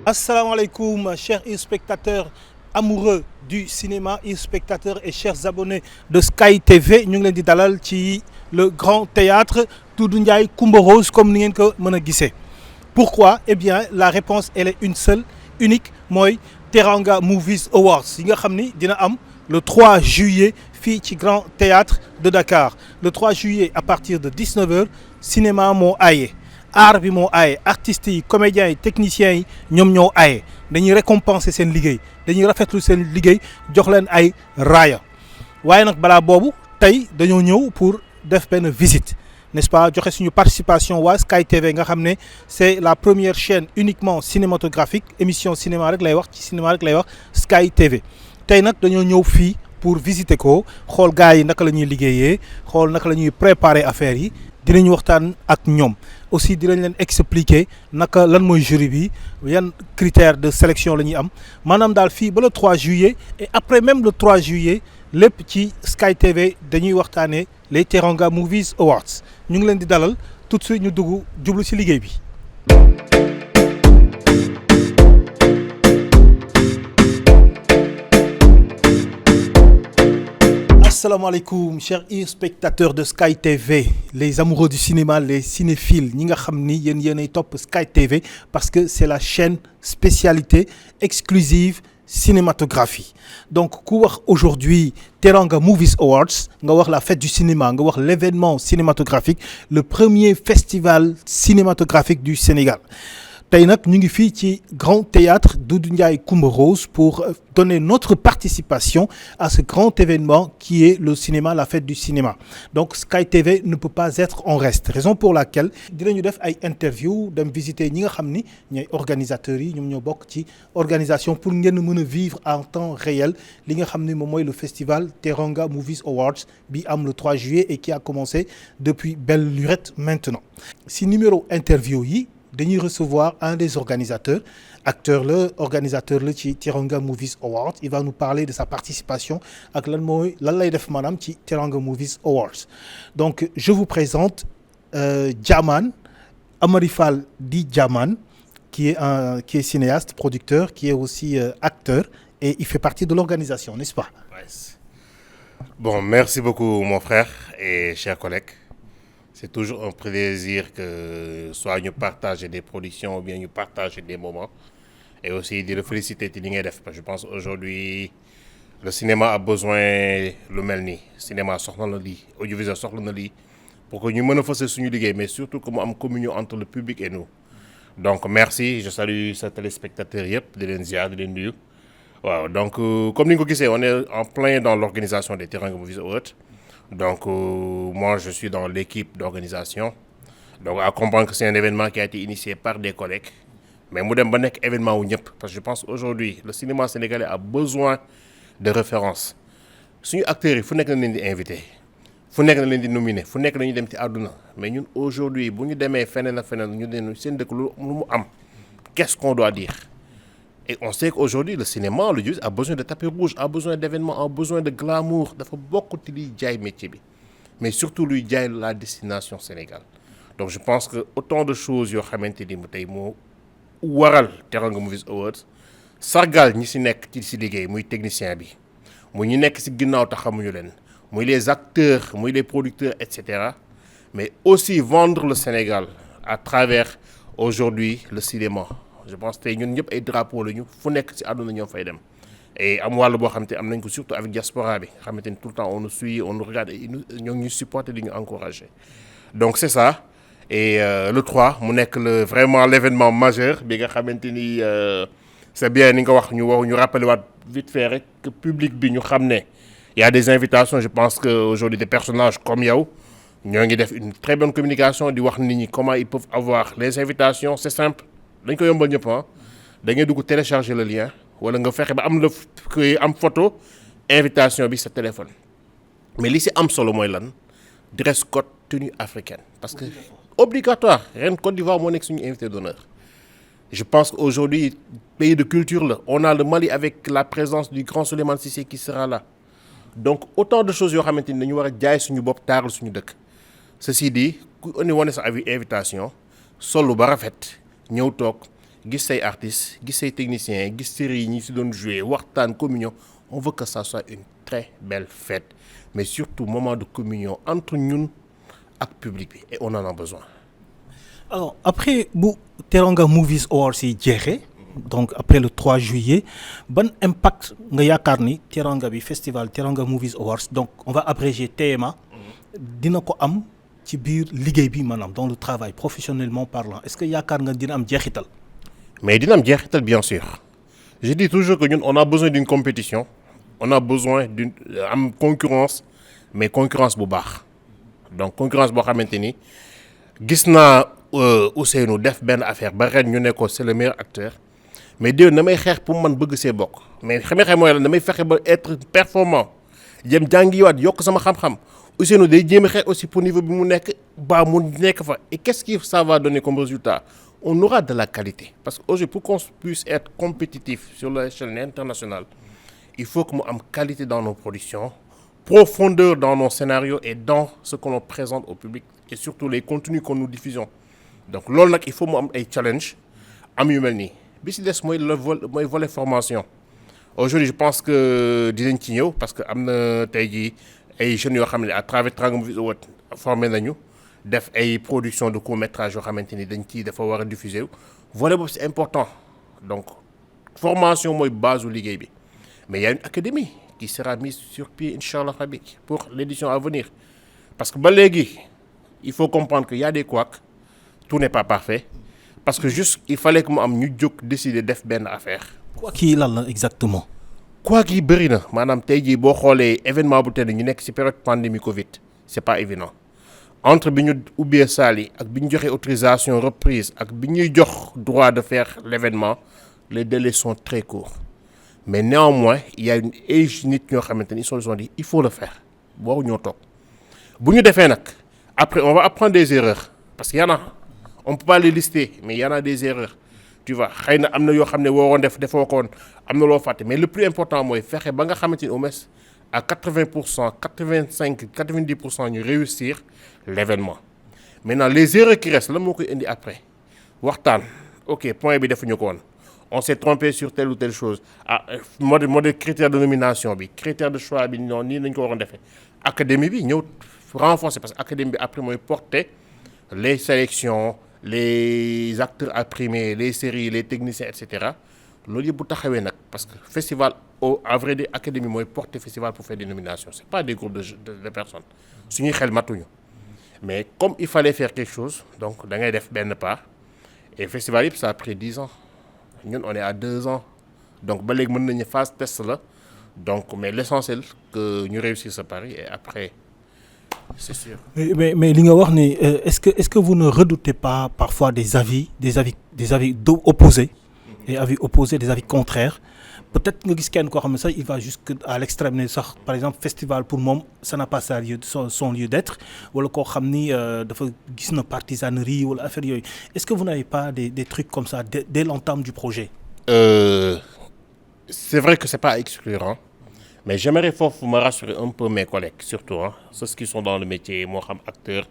Asalaamaaleykum chers spectateurs amoureux du cinéma, spectateurs et chers abonnés de Sky TV ñu ngi leen di dalal ci le grand théâtre Doudou Ndiaye Coumba Rose comme ni ngeen ko mën a gisee. Pourquoi? Eh bien la réponse elle est une seule, unique, mooy Teranga Movies Awards yi nga xam ni dina am le 3 juillet fii ci grand théâtre de Dakar. Le 3 juillet à partir de 19h cinéma moo aaye. art bi moo aaye artistes yi comédiens yi techniciens yi ñoom ñoo aaye dañuy récompenser seen liggéey dañuy rafetlu seen liggéey jox leen ay raaya waaye nag balaa boobu tey dañoo ñëw pour def benn visite n'est-ce pas joxe suñu participation waa Sky TV nga xam ne c'est la première chaîne uniquement cinématographique émission cinéma rek lay wax ci cinéma rek lay wax Sky TV tey nag dañoo ñëw fii pour visiter ko xool gars yi naka la ñuy liggéeyee xool naka la ñuy préparer affaires yi dinañ waxtaan ak ñoom aussi dinañ leen expliquer naka lan mooy jury bi yan critères de sélection la ñuy am maanaam daal fii ba le 3 juillet et après même le 3 juillet lépp ci Sky TV dañuy waxtaanee les Teranga Movies Awards ñu ngi leen di dalal tout de suite ñu dugg jublu ci liggéey bi. Asalaamaaleykum chers spectateurs de Sky TV les amoureux du cinéma les cinéphiles ñi nga xam ni yéenay topp Sky TV parce que c'est la chaîne spécialité exclusive cinématographie donc ku wax aujourd'hui Teranga Movies Awards nga wax la fête du cinéma nga wax l'événement cinématographique le premier festival cinématographique du Sénégal. Tey nag ñu ngi fii ci grand théâtre Doudou Ndiaye Coumba Rose pour donner notre participation à ce grand événement qui est le cinéma, la fête du cinéma. Donc Sky TV ne peut pas être en reste, raison pour laquelle dinañu def ay interview dem visiter ñi nga xam ni ñooy organisateurs yi ñoom ñoo bokk ci organisation pour ngeen mën a vivre en temps réel li nga xam ni moom mooy le festival Teranga Movies Awards bi am le 3 juillet et qui a commencé depuis belle lurette maintenant. Si numéro interview yi dañuy recevoir un des organisateurs acteur la organisateur la ci Teranga Movies Awards il va nous parler de sa participation ak lan lay def maanaam ci Teranga Movies Awards donc je vous présente Diamane Amary Fall di Diamane qui est cinéaste producteur qui est aussi acteur et il fait partie de l'organisation n'est-ce pas? Bon, merci beaucoup mon frère et chers collègues. C'est toujours un plaisir que soit ñu partager des productions ou bien ñu partager des moments et aussi di la féliciter ci li ngay def parce que je pense aujourd'hui le cinéma a besoin lu mel nii cinéma soxla na lii audiovisuel soxla na lii pour que ñu mën a fësal suñu liggéey mais surtout que mu am communion entre le public et nous donc merci je salue sa téléspectateurs yëpp di leen ziar di leen nuyu waaw donc comme ni nga ko gisee on est en plein dans l'organisation des Teranga Movies Awards. Donc, moi, je suis dans l'équipe d'organisation. Donc, à comprendre que c'est un événement qui a été initié par des collègues. Mais mu dem ba nekk événement wu ñëpp parce que je pense aujourd'hui le cinéma sénégalais a besoin de références. Suñu acteurs yi fu nekk na leen di invité fu nekk na leen di nominé fu nekk nañu dem ci àdduna mais ñun aujourd'hui bu ñu demee feneen ak feneen ñu den seen dëkk lu mu am qu'est-ce qu'on doit dire? Et on sait qu'aujourd'hui, le cinéma, le a besoin de tapis rouge, a besoin d'événements, a besoin de glamour. Il faut beaucoup de jaay métier. Mais surtout, lui, jaay la destination Sénégal. Donc, je pense que autant de choses, yo xamanteni mu tay mo waral Teranga Movies Awards, sargal ñi ci nek ci liggéey muy technicien bi, muy ñi nek ci ginnaw ta xamuñu len, muy les acteurs, muy les producteurs, etc. Mais aussi vendre le Sénégal à travers aujourd'hui le cinéma. Je pense que ñun ñëpp ay drapeaux lañu fu nekk ci àdduna ñoo fay dem et am wàll boo xam te am nañ ko surtout avec diaspora bi xamante ni tout le temps on nous suit on nous regarde et ñoo ngi ñuy supporter di ñu encourager donc c'est ça et le 3 mu nekk vraiment l'événement majeur bi nga xamante ni c'est bien ni nga wax ñu rappeler waat vite fait rek que public bi ñu xam ne y a des invitations je pense que aujourd'hui des personnages comme yow ñoo ngi def une très bonne communication di wax nit ñi comment ils peuvent avoir les invitations c'est simple. dañ ko yombal ñëpp da ngay dugg télécharger le lien wala nga fexe ba am photo invitation bi sa téléphone mais li ci am solo mooy lan dress code tenue africaine parce que obligatoire ren Côte d'Ivoire moo nekk suñu invité d'honneur je pense qu'aujourd'hui pays de culture la on a le Mali avec la présence du grand Souleymane Cissé qui sera là donc autant de choses yoo xamante ni dañu war a jaay suñu bopp taaral suñu dëkk ceci dit ku indi wane sa invitation solo ba rafet ñëw toog gis say artistes gis say techniciens gis série yi ñi si doon jouer waxtaan communion on veut que ça soit une très belle fête mais surtout moment de communion entre ñun ak public bi et on en a besoin. Alors après bu Teranga Movies Awards yi jeexee donc après le 3 juillet ban impact nga yaakaar ni Teranga bi festival Teranga Movies Awards donc on va abréger TMA dina ko am ci biir liggéey bi maanaam dans le travail professionnellement parlant est-ce que yaakaar nga dina am jeexital. Mais dina am jeexital bien sûr je dis toujours que ñun on a besoin d'une compétition on a besoin d'une am concurrence mais concurrence bu baax donc concurrence boo xamante ni gis naa Ousseynou def benn affaire ba ren ñu ne ko c'est le meilleur acteur mais déwén damay xeex pour man bëgg see bokk mais xamee mooy la damay fexe ba être performant jëm jàngiwaat yokk sama xam-xam Ousseynou day jéem a xeex aussi pour niveau bi mu nekk ba mu nekk fa et qu'est-ce que ça va donner comme résultat on aura de la qualité parce que aujourd'hui pour qu'on puisse être compétitif sur l'échelle internationale il faut que mu am qualité dans nos productions profondeur dans nos scénarios et dans ce que l'on présente au public et surtout les contenus que nous diffusons donc loolu nag il faut mu am ay challenge am yu mel nii bi si des mooy mooy volet formation aujourd'hui je pense que dinañ ci ñëw parce que am na tey jii ay jeunes yoo xam ne à travers Teranga Movies Awards formé nañu def ay production de court-métrage yoo xamante ni dañ ci dafa war a diffuser volet boobu c'est important donc formation mooy base u liggéey bi mais il y a une académie qui sera mise sur pied inchallah rabi pour l'édition à venir parce que ba léegi il faut comprendre qu'il y a des couacs tout n'est pas parfait parce que juste il fallait que mu am ñu jóg décider def benn affaire. couac yi lan la exactement. couac yi bëri na maanaam tey jii boo xoolee événement bu tedd ñu nekk ci période pandémie Covid c'est pas évident entre bi ñu ubbee salle yi ak bi ñu joxee autorisation reprise ak bi ñuy jox droit de faire l'événement les délais sont très courts mais néanmoins il y a une nit ñoo xamante ni ils se sont dit il faut le faire boo ñoo toog bu ñu defee nag après on va apprendre des erreurs parce que y en a on peut pas les lister mais y en a des erreurs tu vois xëy na am na yoo xam ne waroon defoo ko woon am na loo fàtte mais le plus important mooy fexe ba nga xamante ni au moins à 80% 85 90% ñu réussir l'événement maintenant les erreurs qui restent la moo koy indi après waxtaan ok point bi defuñu ko woon on s'est trompé sur telle ou telle chose mode critère de nomination bi critère de choix bi non nii nañ ko waroon defee académie bi ñëw renforcer parce que académie bi après mooy porter les sélections les acteurs à primer les séries les techniciens et cetera loolu yëpp bu taxawee nag parce que festival à vrai dire académie mooy porter festival pour faire des nominations c'est pas des groupes de personnes suñuy xel matuñu mais comme il fallait faire quelque chose donc da ngay def benn pas et festival yëpp ça a pris 10 ans ñun on est à 2 ans donc ba léegi mën nañu phase test la donc mais l'essentiel que ñu réussir ce pari et après c'est sûr. mais li nga wax ni est-ce que vous ne redoutez pas parfois des avis opposés des avis opposés des avis contraires peut-être nga gis kenn koo xam ne sax il va jusque à l'extrême ne sax par exemple festival pour moom ça n'a pas son lieu d'être wala koo xam ni dafa gis na partisanerie wala affaire yooyu est-ce que vous n'avez pas des trucs comme ça dès l'entame du projet. C'est vrai que c'est pas excluant mais j'aimerais foofu me rassurer un peu mes collègues surtout ceux qui sont dans le métier moo xam acteur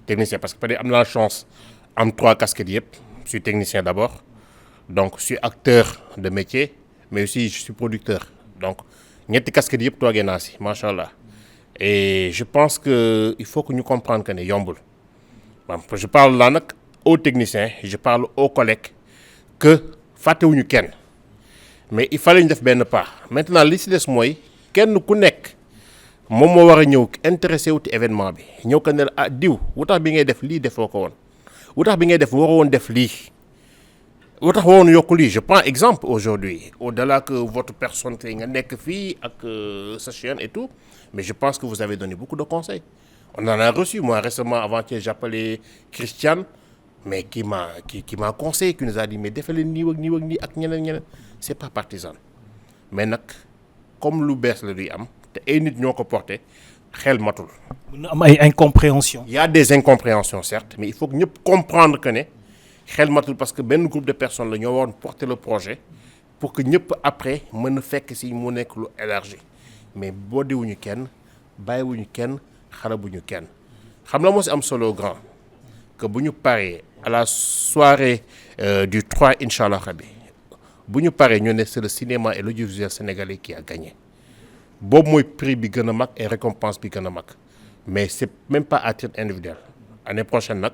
technicien parce que peut-être am na la chance am 3 casquettes yëpp je suis technicien d'abord donc je suis acteur de métier mais aussi je suis producteur donc ñetti casquettes yëpp toogee naa si macha allah et je pense que il faut que ñu comprendre que ne yombul je parle là nag aux techniciens je parle aux collègues que fàttewuñu kenn mais il fallait ñu def benn pas maintenant li si des mooy kenn ku nekk moom moo war a ñëw intéressé wu ci événement bi ñëw ko ne la diw wu tax bi ngay def lii defoo ko woon wu tax bi ngay def waroo woon def lii wu tax waroon yokk lii je prends exemple aujourd'hui au-delà que votre personne tey nga nekk fii ak sa chaîne et tout mais je pense que vous avez donné beaucoup de conseils on en a reçu moi récemment avant-hier j'appelais Christiane mais qui m'a conseillé qui nous a dit mais defee leen nii ak nii ak nii ak ñeneen c'est pas partisan mais nag comme lu bees la duy am te ay nit ñoo ko porté xel matul. mën na am ay incompréhensions. Il y a des incompréhensions certes mais il faut que ñëpp comprendre que ne xel matul parce que benn groupe de personnes la ñoo waroon porter le projet pour que ñëpp après mën a fekk si mu nekk lu élargi mais boodewuñu kenn bàyyiwuñu kenn xarabuñu kenn xam la moo si am solo grand que bu ñu paree à la soirée du 3 incha allah rabi bu ñu paree ñu ne c'est le cinéma et l'audiovisuel sénégalais qui a gagné boobu mooy prix bi gën a mag et récompense bi gën a mag mais c'est même pas à titre individuel année prochaine nag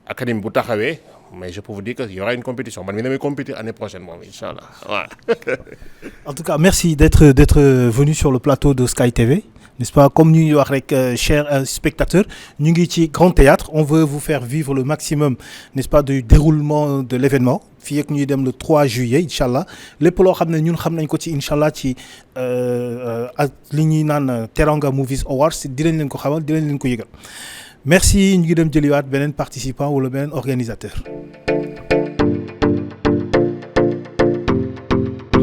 académie bu taxawee mais je peux vous dire que y aura une compétition man mi damay compétir année prochaine moom incha allah waaw. En tout cas merci d'être venu sur le plateau de Sky TV. N'est-ce pas, comme ñu ngi wax rek chers spectateurs ñu ngi ci Grand Théâtre on veut vous faire vivre le maximum n'est-ce pas du déroulement de l'événement fii ak ñuy dem le 3 juillet incha allah lépp loo xam ne ñun xam nañ ko ci incha allah ci ak li ñuy naan Teranga Movies Awards dinañ leen ko xamal dinañ leen ko yëgal merci ñu ngi dem jëliwaat beneen participant wala beneen organisateur.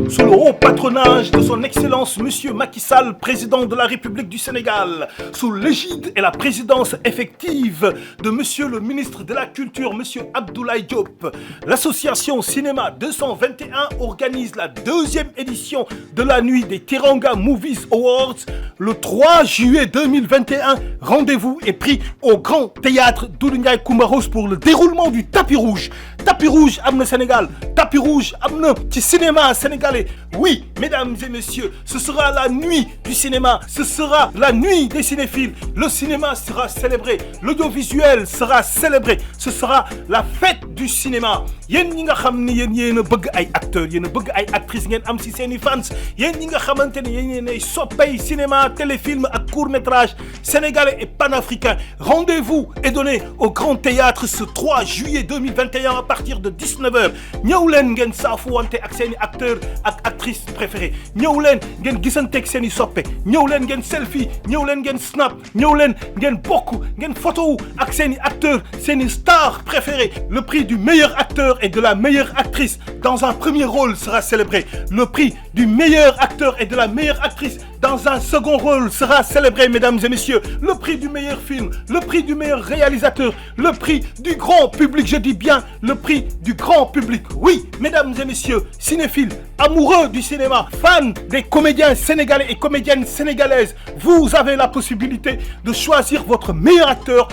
Sous le haut patronage de son Excellence Monsieur Macky Sall, président de la République du Sénégal, sous l'égide et la présidence effective de Monsieur le ministre de la Culture, Monsieur Abdoulaye Diop, l'association Cinéma 221 organise la 2e édition de la nuit des Teranga Movies Awards le 3 juillet 2021. Rendez-vous est pris au Grand Théâtre Doudou Ndiaye Coumba Rose pour le déroulement du tapis rouge. Tapis rouge am na Sénégal, tapis rouge am na ci cinéma sénégalais. Oui, mesdames et messieurs, ce sera la nuit du cinéma, ce sera la nuit des cinéphiles. Le cinéma sera célébré, l'audiovisuel sera célébré, ce sera la fête du cinéma. Yéen ñi nga xam ni yéen a bëgg ay acteurs, yéen a bëgg ay actrices ngeen am ci seeni fans, yéen ñi nga xamante ne yéen ay soppay cinéma, téléfilm ak court-métrage sénégalais et panafricain. Rendez-vous est donné au Grand Théâtre ce 3 juillet 2021 à partir de 19h. ñëw leen ngeen saafuwante ak seeni acteurs ak actrices préférées. ñëw leen ngeen gisanteeg seeni soppe. ñëw leen ngeen selfie. ñëw leen ngeen snap. ñëw leen ngeen bokk ngeen photo ak seeni acteurs seeni stars préférés. Le prix du meilleur acteur et de la meilleure actrice dans un premier rôle sera célébré. Le prix du meilleur acteur et de la meilleure actrice dans un second rôle sera célébré, mesdames et messieurs. Le prix du meilleur film, le prix du meilleur réalisateur, le prix du grand public, je dis bien le prix du grand public. Oui, mesdames et messieurs, cinéphiles, amoureux du cinéma, fans des comédiens sénégalais et comédiennes sénégalaises, vous avez la possibilité de choisir votre meilleur acteur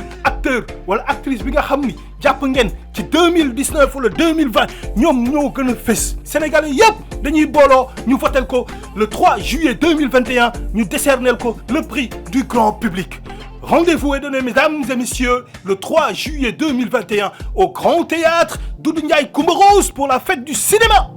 wala actrice bi nga xam ni jàpp ngeen ci 2019 wala 2020 ñoom ñoo gën a fës. Sénégalais yëpp dañuy booloo ñu votel ko le 3 juillet 2021 ñu décernel ko le prix du grand public. Rendez-vous est donné, mesdames et messieurs, le 3 juillet 2021 au Grand Théâtre Doudou Ndiaye Coumba Rose pour la fête du cinéma.